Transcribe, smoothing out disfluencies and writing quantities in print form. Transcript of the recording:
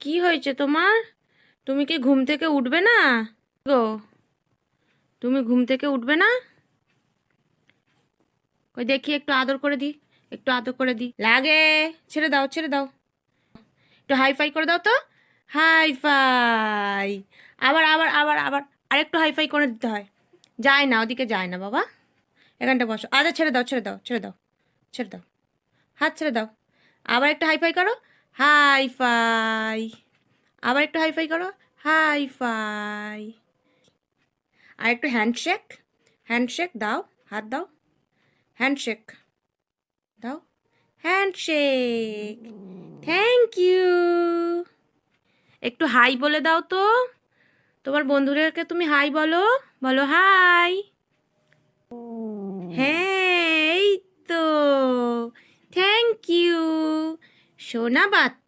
কি হয়েছে তোমার? তুমি কি ঘুম থেকে উঠবে না গো? তুমি ঘুম থেকে উঠবে না? কই দেখি, একটু আদর করে দি, একটু আদর করে দি। লাগে, ছেড়ে দাও, ছেড়ে দাও। একটু হাই ফাই করে দাও তো। Hi phi. আবার আবার আবার আবার আরেকটু হাই ফাই করে দিতে হয়। যায় না, ওদিকে যায় না বাবা। এখানটা বসো। আচ্ছা, ছেড়ে দাও, ছেড়ে দাও, ছেড়ে দাও, ছেড়ে দাও। হাত ছেড়ে দাও। আবার একটু হাই ফাই করো। High phi. আবার একটু হাই ফাই করো। High five. আর একটু হ্যান্ডশেক। হ্যান্ডশেক দাও। হাত দাও। হ্যান্ডশেক দাও। হ্যান্ডশেক। Thank you. একটু হাই বলে দাও তো। তোমার বন্ধুদেরকে তুমি হাই বলো। বলো হাই। হ্যাঁ, এই তো। থ্যাংক ইউ সোনা বাচ্চা।